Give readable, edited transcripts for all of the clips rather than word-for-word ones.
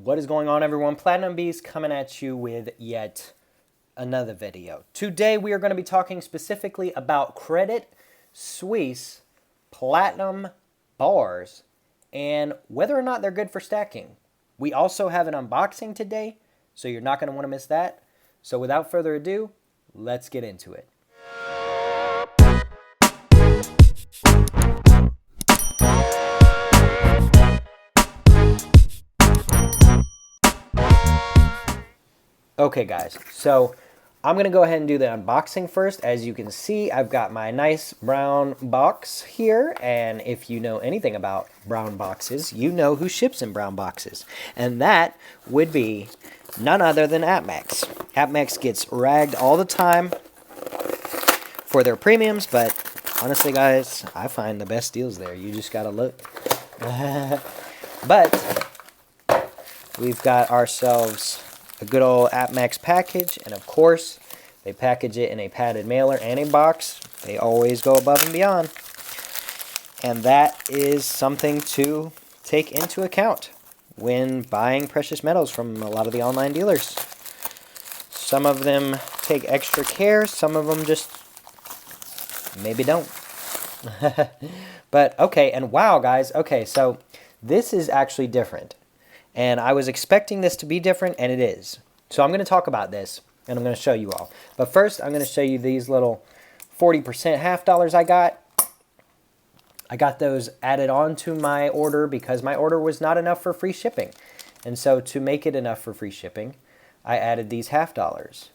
What is going on, everyone? Platinum Beast coming at you with yet another video. Today we are going to be talking specifically about Credit Suisse Platinum bars and whether or not they're good for stacking. We also have an unboxing today, so you're not going to want to miss that. So without further ado, let's get into it. Okay guys, so I'm going to go ahead and do the unboxing first. As you can see, I've got my nice brown box here, and if you know anything about brown boxes, you know who ships in brown boxes. And that would be none other than AppMex. AppMex gets ragged all the time for their premiums, but honestly guys, I find the best deals there. You just got to look. But we've got ourselves a good old AppMex package, and of course they package it in a padded mailer and a box. They always go above and beyond, and that is something to take into account when buying precious metals from a lot of the online dealers. Some of them take extra care, some of them just maybe don't. But okay, and wow guys, okay, so this is actually different. And I was expecting this to be different, and it is. So I'm going to talk about this, and I'm going to show you all. But first, I'm going to show you these little 40% half dollars I got. I got those added on to my order because my order was not enough for free shipping. And so to make it enough for free shipping, I added these half dollars.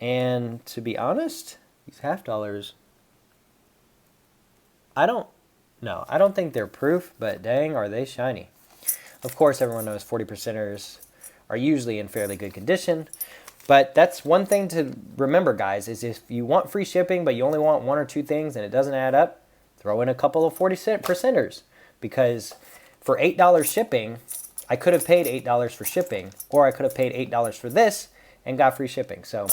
And to be honest, these half dollars, I don't think they're proof, but dang, are they shiny. Of course, everyone knows 40%ers are usually in fairly good condition. But that's one thing to remember, guys, is if you want free shipping, but you only want one or two things and it doesn't add up, throw in a couple of 40%ers. Because for $8 shipping, I could have paid $8 for shipping, or I could have paid $8 for this and got free shipping. So,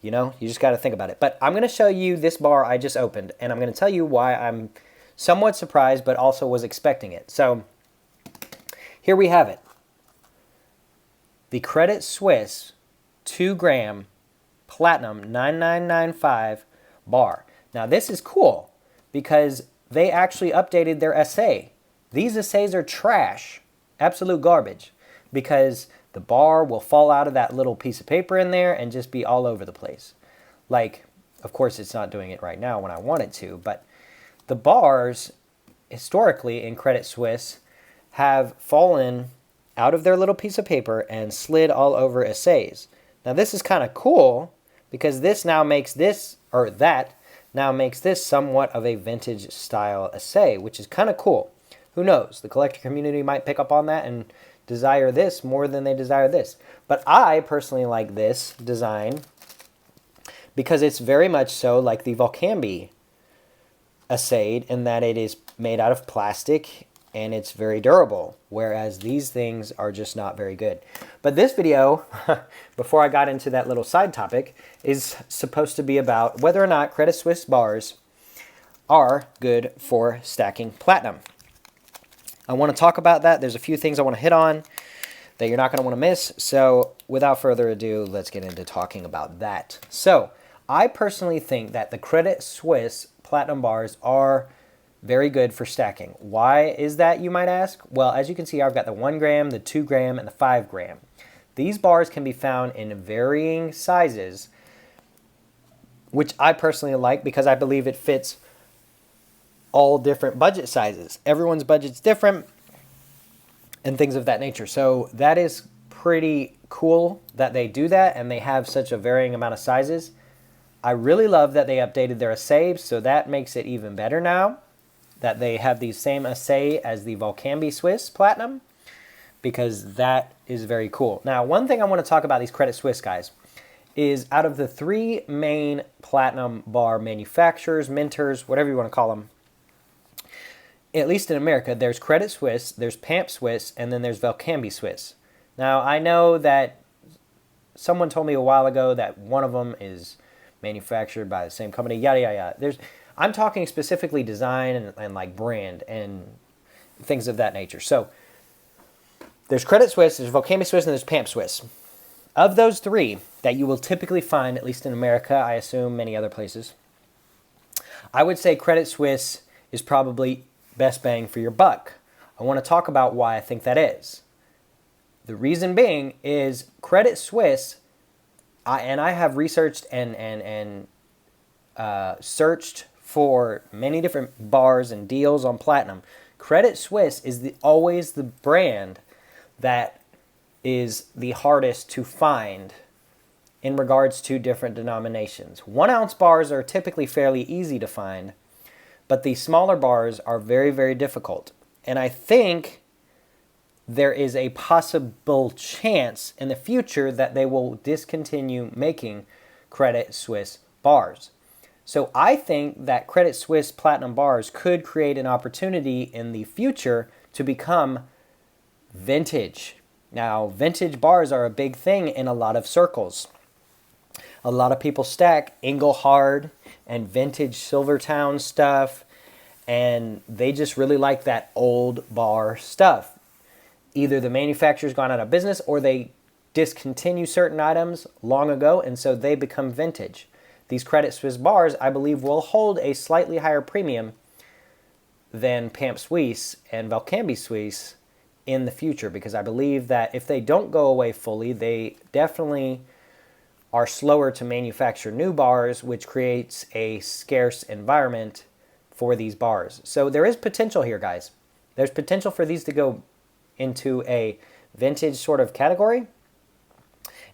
you know, you just got to think about it. But I'm going to show you this bar I just opened, and I'm going to tell you why I'm somewhat surprised, but also was expecting it. So here we have it. The Credit Suisse 2-gram Platinum 9995 bar. Now this is cool because they actually updated their assay. These assays are trash, absolute garbage, because the bar will fall out of that little piece of paper in there and just be all over the place. Like, of course it's not doing it right now when I want it to, but the bars historically in Credit Suisse have fallen out of their little piece of paper and slid all over assays. Now this is kind of cool because this now makes this, or that now makes this somewhat of a vintage style assay, which is kind of cool. Who knows? The collector community might pick up on that and desire this more than they desire this. But I personally like this design because it's very much so like the Volcambi assayed in that it is made out of plastic and it's very durable, whereas these things are just not very good. But this video, before I got into that little side topic, is supposed to be about whether or not Credit Suisse bars are good for stacking platinum. I want to talk about that. There's a few things I want to hit on that you're not going to want to miss. So without further ado, let's get into talking about that. So I personally think that the Credit Suisse platinum bars are very good for stacking. Why is that, you might ask? Well, as you can see, I've got the 1 gram, the 2 gram, and the 5 gram. These bars can be found in varying sizes, which I personally like because I believe it fits all different budget sizes. Everyone's budget's different and things of that nature. So that is pretty cool that they do that and they have such a varying amount of sizes. I really love that they updated their assays, so that makes it even better now that they have the same assay as the Volcambi Suisse Platinum, because that is very cool. Now, one thing I want to talk about these Credit Suisse guys is out of the 3 main platinum bar manufacturers, minters, whatever you want to call them, at least in America, there's Credit Suisse, there's Pamp Suisse, and then there's Volcambi Suisse. Now, I know that someone told me a while ago that one of them is manufactured by the same company, yada, yada, yada. I'm talking specifically design and like brand and things of that nature. So There's Credit Suisse, there's Volcambi Swiss, and there's Pamp Swiss. Of those three that you will typically find, at least in America, I assume many other places, I would say Credit Suisse is probably best bang for your buck. I want to talk about why I think that is. The reason being is Credit Suisse, I have researched and searched for many different bars and deals on Platinum. Credit Suisse is always the brand that is the hardest to find in regards to different denominations. 1 ounce bars are typically fairly easy to find, but the smaller bars are very, very difficult. And I think there is a possible chance in the future that they will discontinue making Credit Suisse bars. So I think that Credit Suisse Platinum bars could create an opportunity in the future to become vintage. Now, vintage bars are a big thing in a lot of circles. A lot of people stack Engelhard and vintage Silvertown stuff, and they just really like that old bar stuff. Either the manufacturer's gone out of business or they discontinue certain items long ago, and so they become vintage. These Credit Suisse bars, I believe, will hold a slightly higher premium than Pamp Suisse and Volcambi Suisse in the future, because I believe that if they don't go away fully, they definitely are slower to manufacture new bars, which creates a scarce environment for these bars. So there is potential here, guys. There's potential for these to go into a vintage sort of category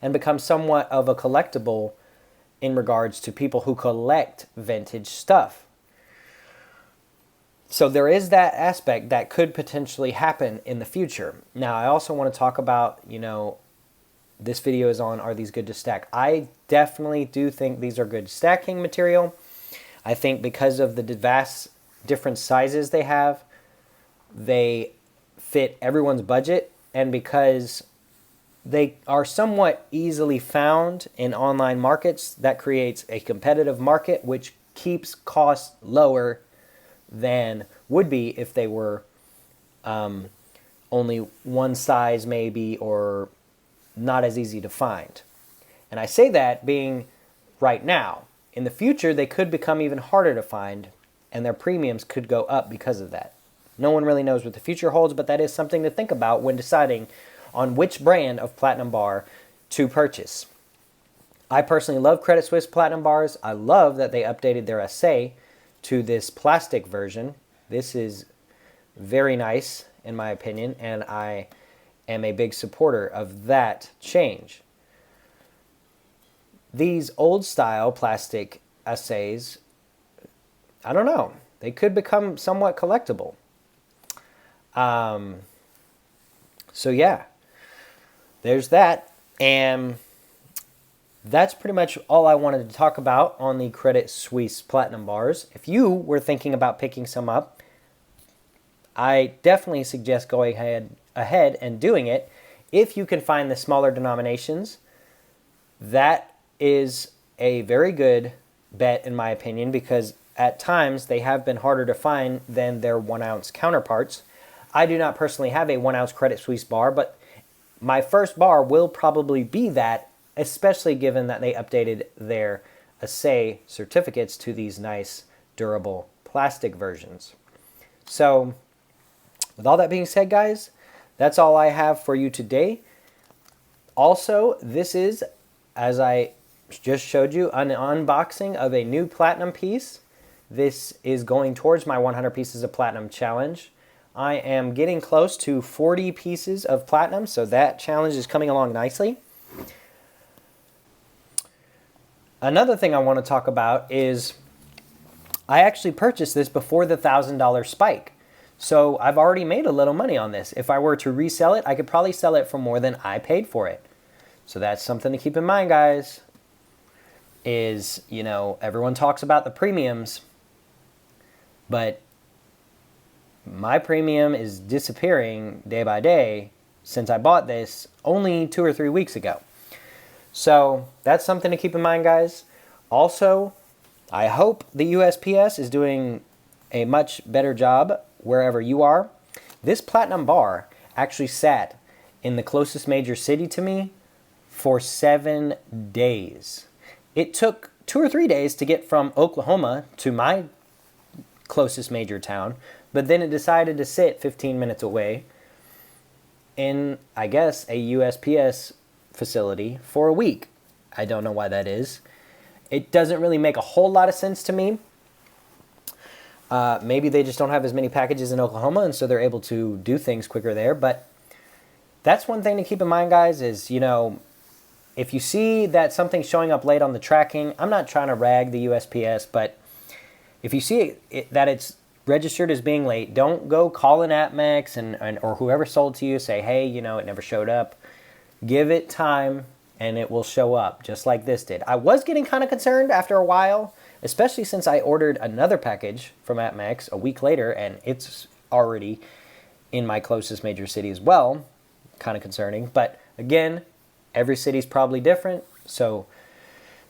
and become somewhat of a collectible in regards to people who collect vintage stuff. So there is that aspect that could potentially happen in the future. Now, I also want to talk about, this video is on, are these good to stack? I definitely do think these are good stacking material. I think because of the vast different sizes they have, they fit everyone's budget, and because they are somewhat easily found in online markets, that creates a competitive market, which keeps costs lower than would be if they were only one size maybe, or not as easy to find. And I say that being right now. In the future, they could become even harder to find, and their premiums could go up because of that. No one really knows what the future holds, but that is something to think about when deciding on which brand of Platinum bar to purchase. I personally love Credit Suisse Platinum bars. I love that they updated their assay to this plastic version. This is very nice, in my opinion, and I am a big supporter of that change. These old style plastic assays, I don't know, they could become somewhat collectible. So yeah, there's that. And that's pretty much all I wanted to talk about on the Credit Suisse Platinum bars. If you were thinking about picking some up, I definitely suggest going ahead and doing it. If you can find the smaller denominations, that is a very good bet in my opinion, because at times they have been harder to find than their 1 ounce counterparts. I do not personally have a 1 ounce Credit Suisse bar, but my first bar will probably be that, especially given that they updated their assay certificates to these nice durable plastic versions. So with all that being said, guys, that's all I have for you today. Also, this is, as I just showed you, an unboxing of a new platinum piece. This is going towards my 100 pieces of platinum challenge. I am getting close to 40 pieces of platinum, so that challenge is coming along nicely. Another thing I want to talk about is I actually purchased this before the $1,000 spike. So I've already made a little money on this. If I were to resell it, I could probably sell it for more than I paid for it. So that's something to keep in mind, guys. Is, everyone talks about the premiums, but my premium is disappearing day by day since I bought this only 2 or 3 weeks ago. So that's something to keep in mind, guys. Also, I hope the USPS is doing a much better job wherever you are. This platinum bar actually sat in the closest major city to me for 7 days. It took 2 or 3 days to get from Oklahoma to my closest major town, but then it decided to sit 15 minutes away in, I guess, a USPS facility for a week. I don't know why that is. It doesn't really make a whole lot of sense to me. Maybe they just don't have as many packages in Oklahoma, and so they're able to do things quicker there. But that's one thing to keep in mind, guys, is, you know, if you see that something's showing up late on the tracking, I'm not trying to rag the USPS, but if you see that it's registered as being late, don't go calling APMEX and or whoever sold to you, say, hey, you know, it never showed up. Give it time, and it will show up, just like this did. I was getting kind of concerned after a while, especially since I ordered another package from APMEX a week later, and it's already in my closest major city as well. Kind of concerning. But again, every city's probably different, so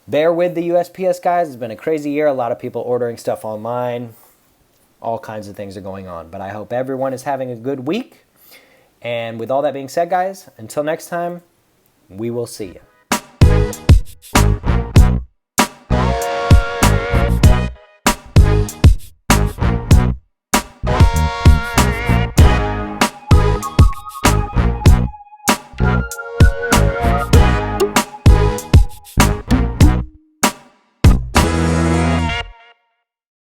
bear with the USPS, guys. It's been a crazy year. A lot of people ordering stuff online. All kinds of things are going on. But I hope everyone is having a good week. And with all that being said, guys, until next time, we will see you.